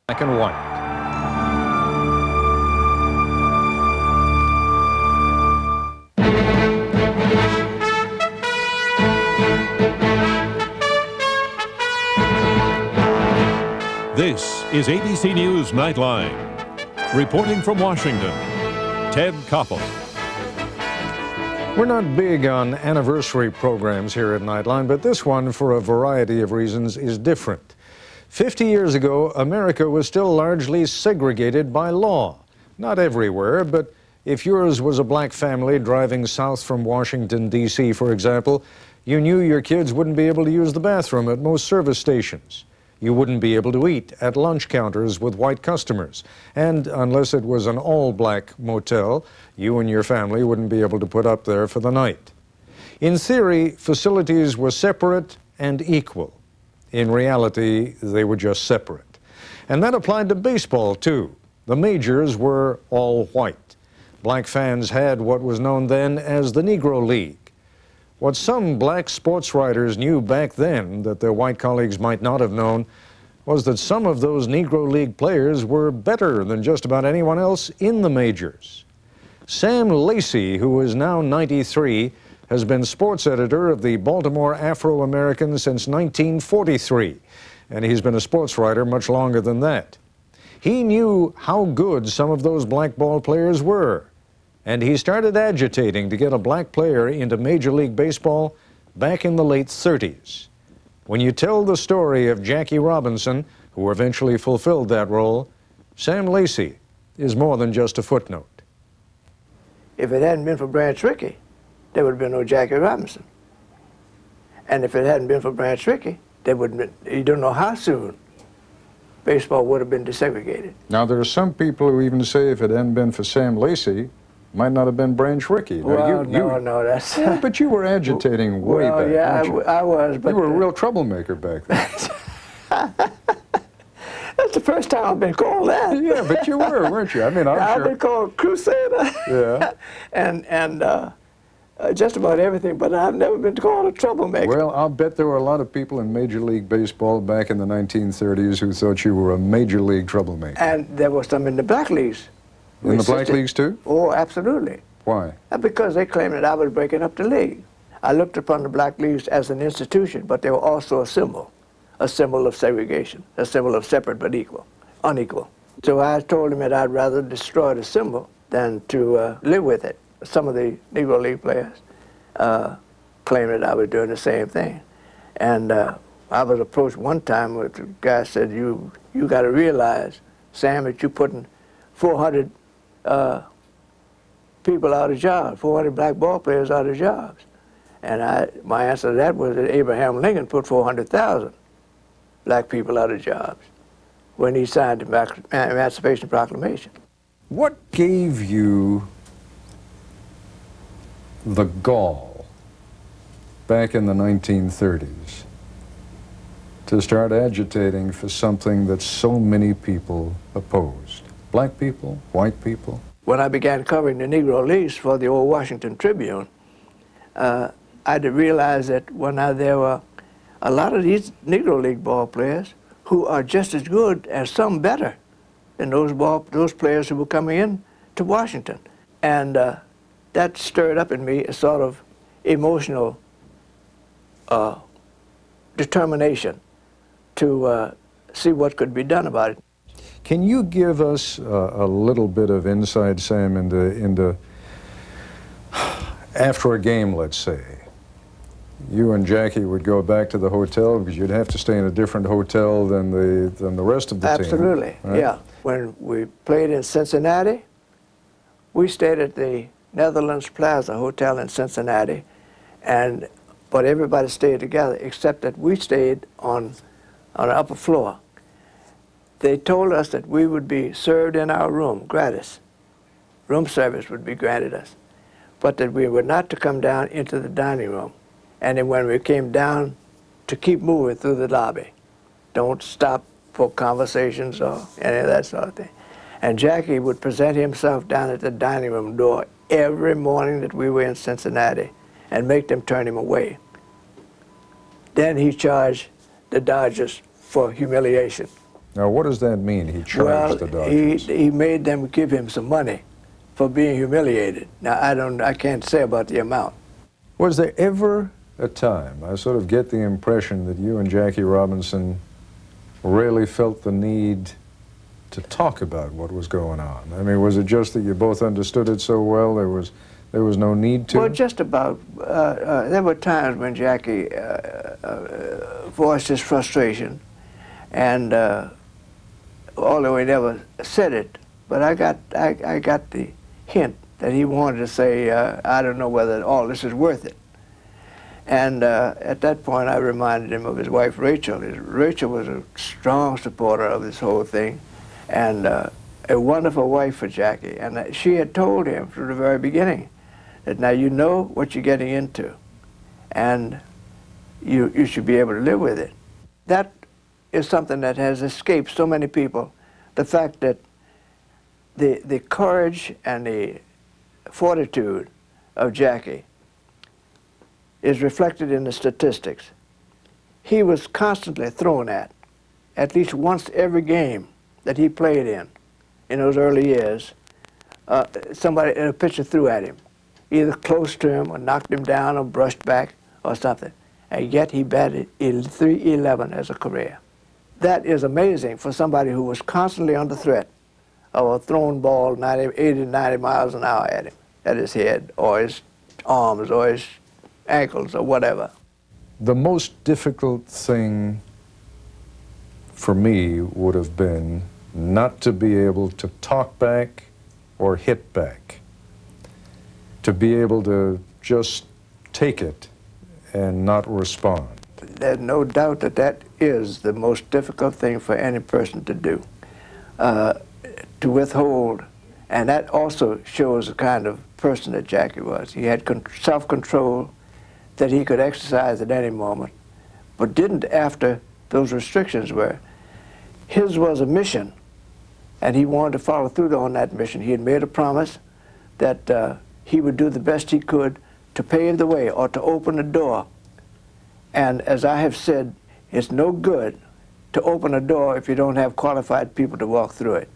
Black and white. This is ABC News Nightline. Reporting from Washington, Ted Koppel. We're not big on anniversary programs here at Nightline, but this one, for a variety of reasons, is different. 50 years ago, America was still largely segregated by law. Not everywhere, but if yours was a black family driving south from Washington, D.C., for example, you knew your kids wouldn't be able to use the bathroom at most service stations. You wouldn't be able to eat at lunch counters with white customers. And unless it was an all-black motel, you and your family wouldn't be able to put up there for the night. In theory, facilities were separate and equal. In reality, they were just separate. And that applied to baseball, too. The majors were all white. Black fans had what was known then as the Negro League. What some black sports writers knew back then that their white colleagues might not have known was that some of those Negro League players were better than just about anyone else in the majors. Sam Lacey, who is now 93, has been sports editor of the Baltimore Afro-American since 1943, and he's been a sports writer much longer than that. He knew how good some of those black ball players were, and he started agitating to get a black player into Major League Baseball back in the late 30s. When you tell the story of Jackie Robinson, who eventually fulfilled that role, Sam Lacey is more than just a footnote. If it hadn't been for Branch Rickey, there would have been no Jackie Robinson. And if it hadn't been for Branch Rickey, there would have been, you don't know how soon baseball would have been desegregated. Now, there are some people who even say if it hadn't been for Sam Lacey, might not have been Branch Rickey. Well, no, that's... Yeah, but you were agitating way back, yeah, weren't you? I was, but... You were a real troublemaker back then. That's the first time I've been called that. Yeah, but you were, weren't you? I mean, I'm I've sure. been called Crusader. Yeah. and just about everything, but I've never been called a troublemaker. Well, I'll bet there were a lot of people in Major League Baseball back in the 1930s who thought you were a Major League troublemaker. And there were some in the black leagues. In the black leagues, too? Oh, absolutely. Why? Because they claimed that I was breaking up the league. I looked upon the black leagues as an institution, but they were also a symbol of segregation, a symbol of separate but unequal. So I told him that I'd rather destroy the symbol than to live with it. Some of the Negro League players claimed that I was doing the same thing. And I was approached one time where the guy said, you got to realize, Sam, that you're putting 400 people out of jobs, 400 black ball players out of jobs. And my answer to that was that Abraham Lincoln put 400,000 black people out of jobs when he signed the Emancipation Proclamation. What gave you the gall back in the 1930s to start agitating for something that so many people opposed? Black people, white people? When I began covering the Negro Leagues for the old Washington Tribune, I had to realize that there were a lot of these Negro League ball players who are just as good as some better than those players who were coming in to Washington. And that stirred up in me a sort of emotional determination to see what could be done about it. Can you give us a little bit of insight, Sam, into after a game, let's say, you and Jackie would go back to the hotel because you'd have to stay in a different hotel than the rest of the team. Absolutely, right? Yeah. When we played in Cincinnati, we stayed at the Netherlands Plaza Hotel in Cincinnati, but everybody stayed together except that we stayed on the upper floor. They told us that we would be served in our room, gratis. Room service would be granted us, but that we were not to come down into the dining room. And then when we came down, to keep moving through the lobby. Don't stop for conversations or any of that sort of thing. And Jackie would present himself down at the dining room door every morning that we were in Cincinnati and make them turn him away. Then he charged the Dodgers for humiliation. Now, what does that mean, he charged the Well, Dodgers? he made them give him some money for being humiliated. Now, I can't say about the amount. Was there ever a time, I sort of get the impression that you and Jackie Robinson really felt the need to talk about what was going on? I mean, was it just that you both understood it so well there was no need to? Well, just about. There were times when Jackie voiced his frustration, and although he never said it, but I got the hint that he wanted to say, I don't know whether all this is worth it. And at that point, I reminded him of his wife, Rachel. Rachel was a strong supporter of this whole thing, and a wonderful wife for Jackie. And she had told him from the very beginning that now you know what you're getting into, and you should be able to live with it. That is something that has escaped so many people, the fact that the courage and the fortitude of Jackie is reflected in the statistics. He was constantly thrown at least once every game that he played in those early years. A pitcher threw at him, either close to him or knocked him down or brushed back or something. And yet he batted .311 as a career. That is amazing for somebody who was constantly under threat of a thrown ball 80, 90 miles an hour at him, at his head or his arms or his ankles or whatever. The most difficult thing for me would have been not to be able to talk back or hit back, to be able to just take it and not respond. There's no doubt that that is the most difficult thing for any person to do, to withhold. And that also shows the kind of person that Jackie was. He had self-control that he could exercise at any moment, but didn't after those restrictions were. His was a mission, and he wanted to follow through on that mission. He had made a promise that he would do the best he could to pave the way or to open the door. And as I have said, it's no good to open a door if you don't have qualified people to walk through it.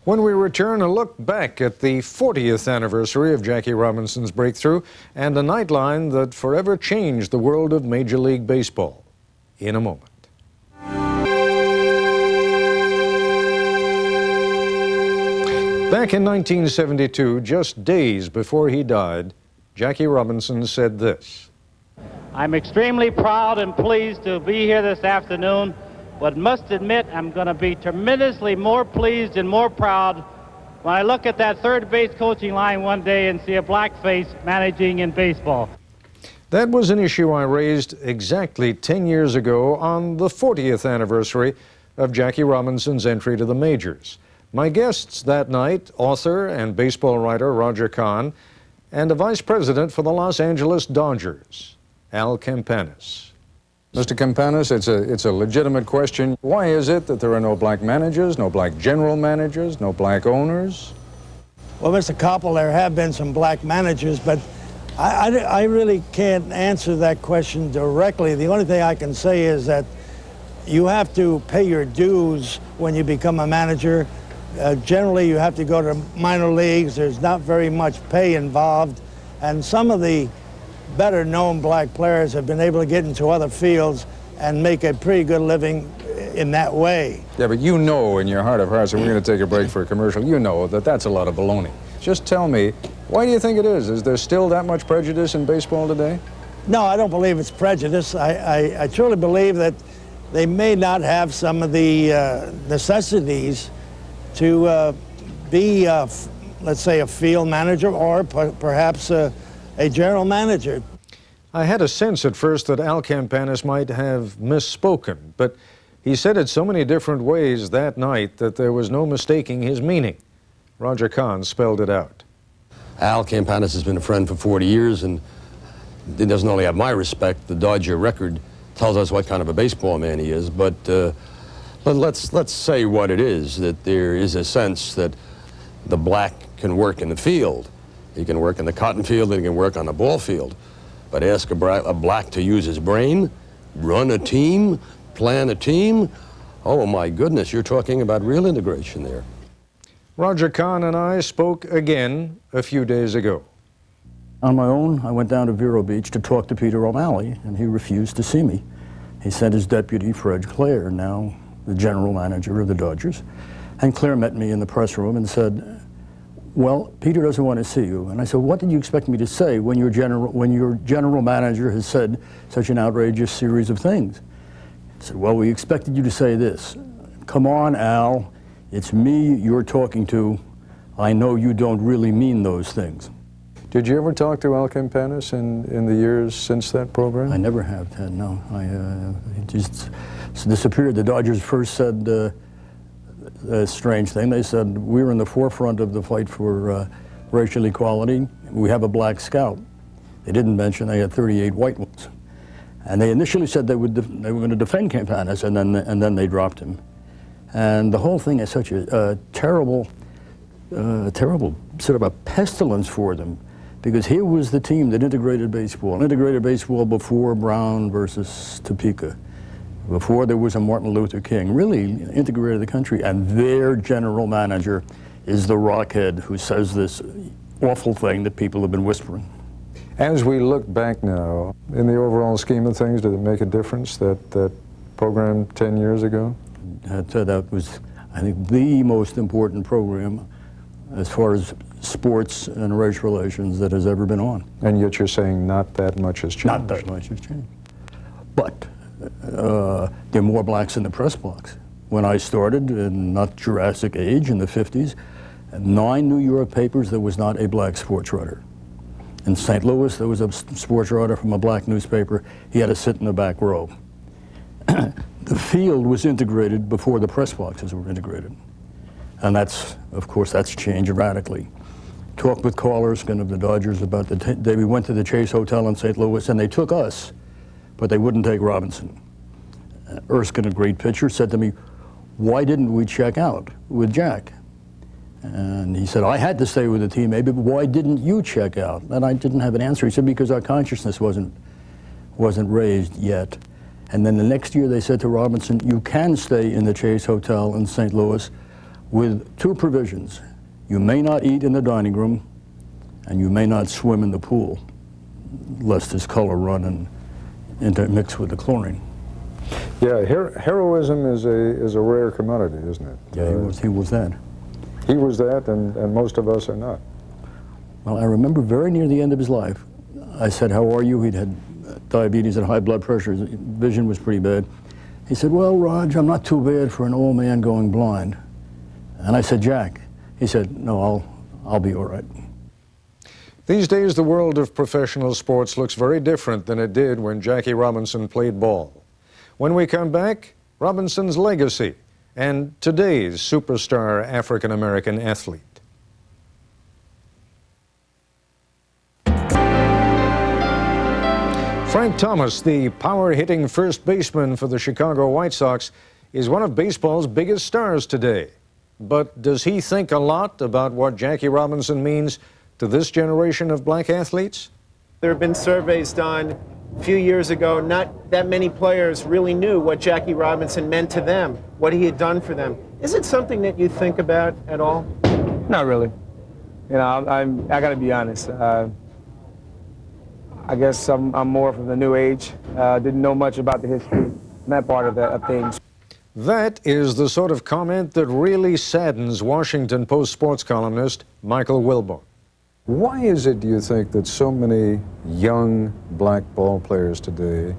When we return, a look back at the 40th anniversary of Jackie Robinson's breakthrough and a Nightline that forever changed the world of Major League Baseball. In a moment. Back in 1972, just days before he died, Jackie Robinson said this. I'm extremely proud and pleased to be here this afternoon, but must admit I'm going to be tremendously more pleased and more proud when I look at that third base coaching line one day and see a black face managing in baseball. That was an issue I raised exactly 10 years ago on the 40th anniversary of Jackie Robinson's entry to the majors. My guests that night, author and baseball writer Roger Kahn, and the vice president for the Los Angeles Dodgers, Al Campanis. Mr. Campanis, it's a legitimate question. Why is it that there are no black managers, no black general managers, no black owners? Well, Mr. Koppel, there have been some black managers, but I really can't answer that question directly. The only thing I can say is that you have to pay your dues when you become a manager. Generally, you have to go to minor leagues. There's not very much pay involved, and some of the better known black players have been able to get into other fields and make a pretty good living in that way. Yeah, but you know in your heart of hearts, and we're going to take a break for a commercial, you know that that's a lot of baloney. Just tell me, why do you think it is? Is there still that much prejudice in baseball today? No, I don't believe it's prejudice. I truly believe that they may not have some of the necessities to be, let's say, a field manager or perhaps a general manager. I had a sense at first that Al Campanis might have misspoken, but he said it so many different ways that night that there was no mistaking his meaning. Roger Kahn spelled it out. Al Campanis has been a friend for 40 years, and he doesn't only have my respect. The Dodger record tells us what kind of a baseball man he is, but let's say what it is, that there is a sense that the black can work in the field. He can work in the cotton field, and he can work on the ball field. But ask a black to use his brain, run a team, plan, a team. Oh my goodness, you're talking about real integration there. Roger Kahn and I spoke again a few days ago. On my own, I went down to Vero Beach to talk to Peter O'Malley, and he refused to see me. He sent his deputy, Fred Clare, now the general manager of the Dodgers, and Clare met me in the press room and said, well, Peter doesn't want to see you. And I said, what did you expect me to say when your general manager has said such an outrageous series of things? He said, well, we expected you to say this. Come on, Al, it's me you're talking to. I know you don't really mean those things. Did you ever talk to Al Campanis in the years since that program? I never have, Ted, no. He just disappeared. The Dodgers first said a strange thing. They said, we're in the forefront of the fight for racial equality. We have a black scout. They didn't mention they had 38 white ones. And they initially said they were going to defend Campanis, and then they dropped him. And the whole thing is such a terrible sort of a pestilence for them, because here was the team that integrated baseball before Brown versus Topeka, before there was a Martin Luther King, really integrated the country, and their general manager is the rockhead who says this awful thing that people have been whispering. As we look back now, in the overall scheme of things, did it make a difference, that program 10 years ago? That was, I think, the most important program as far as sports and race relations that has ever been on. And yet you're saying not that much has changed. Not that much has changed. But there are more blacks in the press box. When I started, in not Jurassic age, in the 50s, 9 New York papers, there was not a black sports writer. In St. Louis, there was a sports writer from a black newspaper. He had to sit in the back row. The field was integrated before the press boxes were integrated. And that's, of course, that's changed radically. Talked with Carl Erskine of the Dodgers about the day we went to the Chase Hotel in St. Louis, and they took us, but they wouldn't take Robinson. Erskine, a great pitcher, said to me, why didn't we check out with Jack? And he said, I had to stay with the team, maybe, but why didn't you check out? And I didn't have an answer. He said, because our consciousness wasn't raised yet. And then the next year they said to Robinson, you can stay in the Chase Hotel in St. Louis with 2 provisions. You may not eat in the dining room, and you may not swim in the pool, lest his color run and intermix with the chlorine. Yeah, heroism is a rare commodity, isn't it? Yeah, he was that. He was that, and most of us are not. Well, I remember very near the end of his life, I said, how are you? He'd had diabetes and high blood pressure. His vision was pretty bad. He said, well, Raj, I'm not too bad for an old man going blind. And I said, Jack. He said, no, I'll be all right. These days, the world of professional sports looks very different than it did when Jackie Robinson played ball. When we come back, Robinson's legacy and today's superstar African-American athlete. Frank Thomas, the power-hitting first baseman for the Chicago White Sox, is one of baseball's biggest stars today. But does he think a lot about what Jackie Robinson means to this generation of black athletes? There have been surveys done a few years ago. Not that many players really knew what Jackie Robinson meant to them, what he had done for them. Is it something that you think about at all? Not really. You know, I got to be honest. I guess I'm more from the new age. Didn't know much about the history and that part of things. That is the sort of comment that really saddens Washington Post sports columnist Michael Wilbon. Why is it, do you think, that so many young black ball players today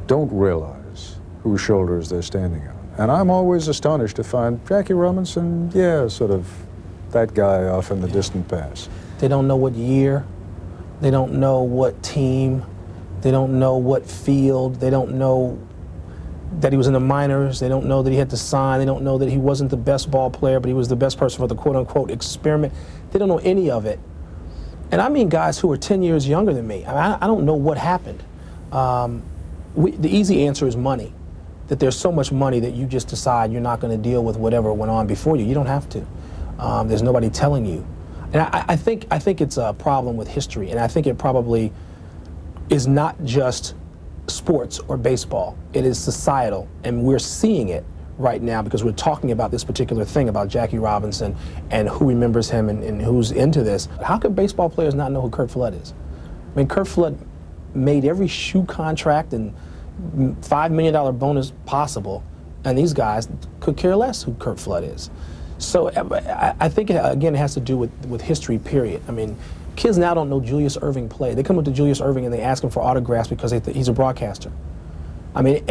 don't realize whose shoulders they're standing on? And I'm always astonished to find Jackie Robinson, yeah, sort of that guy off in the distant past. They don't know what year, they don't know what team, they don't know what field, they don't know that he was in the minors, they don't know that he had to sign, they don't know that he wasn't the best ball player, but he was the best person for the quote-unquote experiment. They don't know any of it. And I mean guys who are 10 years younger than me. I don't know what happened. The easy answer is money. That there's so much money that you just decide you're not going to deal with whatever went on before you. You don't have to. There's nobody telling you. And I think it's a problem with history, and I think it probably is not just sports or baseball. It is societal, and we're seeing it right now because we're talking about this particular thing about Jackie Robinson and who remembers him and who's into this. How could baseball players not know who Curt Flood is? I mean, Curt Flood made every shoe contract and $5 million bonus possible, and these guys could care less who Curt Flood is. So I think, again, it has to do with history, period. I mean, kids now don't know Julius Erving play. They come up to Julius Erving and they ask him for autographs because he's a broadcaster. I mean,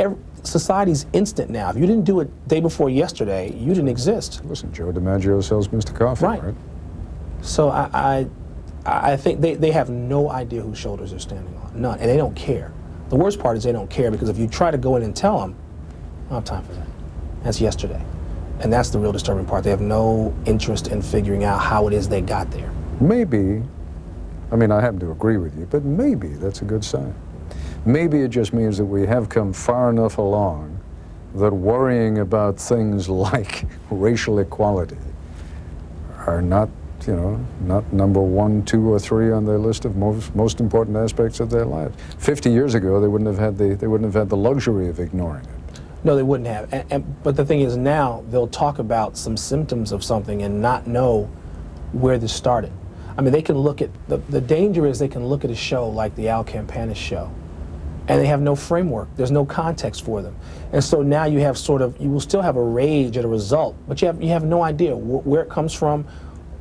society's instant now. If you didn't do it day before yesterday, you didn't exist. Listen, Joe DiMaggio sells Mr. Coffee, right? So I think they have no idea whose shoulders they're standing on, none, and they don't care. The worst part is they don't care, because if you try to go in and tell them, I don't have time for that. That's yesterday. And that's the real disturbing part. They have no interest in figuring out how it is they got there. Maybe, I mean, I happen to agree with you, but maybe that's a good sign. Maybe it just means that we have come far enough along that worrying about things like racial equality are not, you know, not number 1, 2, or 3 on their list of most important aspects of their lives. 50 years ago, they wouldn't have had the luxury of ignoring it. No, they wouldn't have. But the thing is, now they'll talk about some symptoms of something and not know where this started. I mean, they can look at, the danger is they can look at a show like the Al Campanis show, and they have no framework. There's no context for them. And so now you have sort of, you will still have a rage at a result, but you have no idea where it comes from,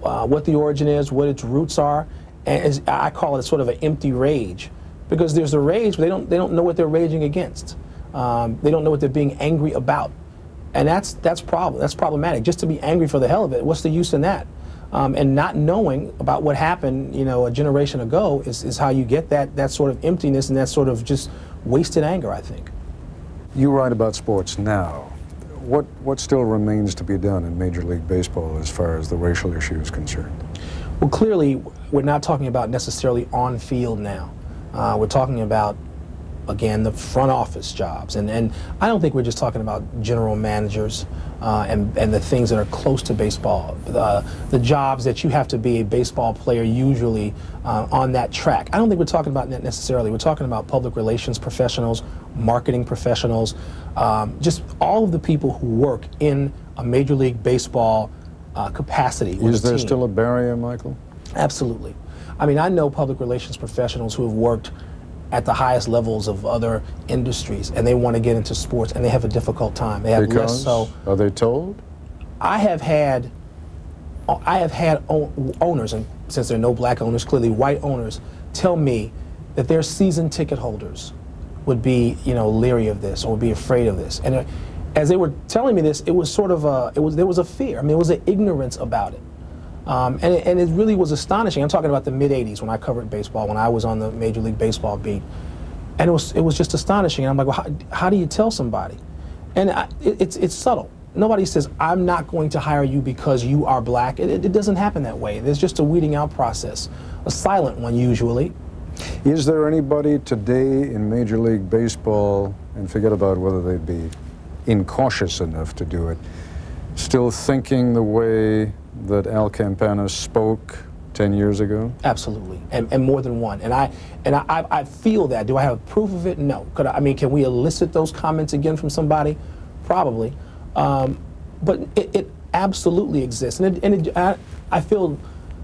what the origin is, what its roots are. And I call it sort of an empty rage, because there's a rage, but they don't know what they're raging against. They don't know what they're being angry about, and that's problematic. Just to be angry for the hell of it, what's the use in that? And not knowing about what happened, you know, a generation ago is how you get that sort of emptiness and that sort of just wasted anger, I think. You write about sports now. What still remains to be done in Major League Baseball as far as the racial issue is concerned? Well, clearly, we're not talking about necessarily on field now. We're talking about, again, the front office jobs, and I don't think we're just talking about general managers and the things that are close to baseball, the jobs that you have to be a baseball player usually on that track. I don't think we're talking about that necessarily. We're talking about public relations professionals, marketing professionals, just all of the people who work in a Major League Baseball capacity with Is there a team. still a barrier, Michael? Absolutely. I mean, I know public relations professionals who have worked at the highest levels of other industries, and they want to get into sports, and they have a difficult time. They have Because? Are they told? I have had owners, and since there are no black owners, clearly white owners, tell me that their season ticket holders would be, you know, leery of this or would be afraid of this. And as they were telling me this, it was sort of there was a fear. I mean, there was an ignorance about it. And it really was astonishing. I'm talking about the mid-'80s when I covered baseball, when I was on the Major League Baseball beat. And it was just astonishing. And I'm like, well, how do you tell somebody? And it's subtle. Nobody says, I'm not going to hire you because you are black. It doesn't happen that way. There's just a weeding out process, a silent one usually. Is there anybody today in Major League Baseball, and forget about whether they'd be incautious enough to do it, still thinking the way that Al Campanis spoke 10 years ago? Absolutely, and more than one. And I feel that. Do I have proof of it? No. I mean, can we elicit those comments again from somebody? Probably. But it absolutely exists. And I feel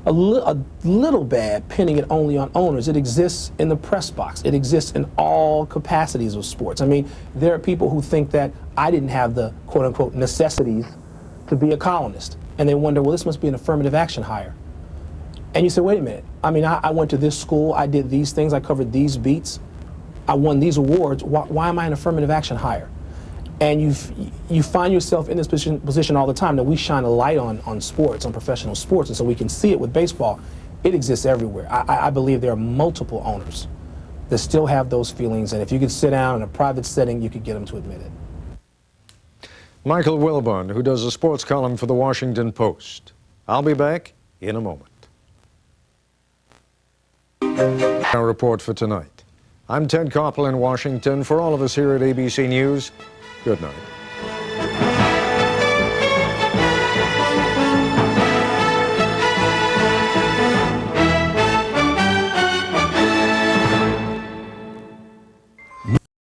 a little bad pinning it only on owners. It exists in the press box. It exists in all capacities of sports. I mean, there are people who think that I didn't have the quote-unquote necessities to be a columnist. And they wonder, well, this must be an affirmative action hire. And you say, wait a minute. I mean, I went to this school. I did these things. I covered these beats. I won these awards. Why am I an affirmative action hire? And you find yourself in this position all the time. Now, we shine a light on sports, on professional sports, and so we can see it with baseball. It exists everywhere. I believe there are multiple owners that still have those feelings, and if you could sit down in a private setting, you could get them to admit it. Michael Wilbon, who does a sports column for the Washington Post. I'll be back in a moment. Our report for tonight. I'm Ted Koppel in Washington. For all of us here at ABC News, good night.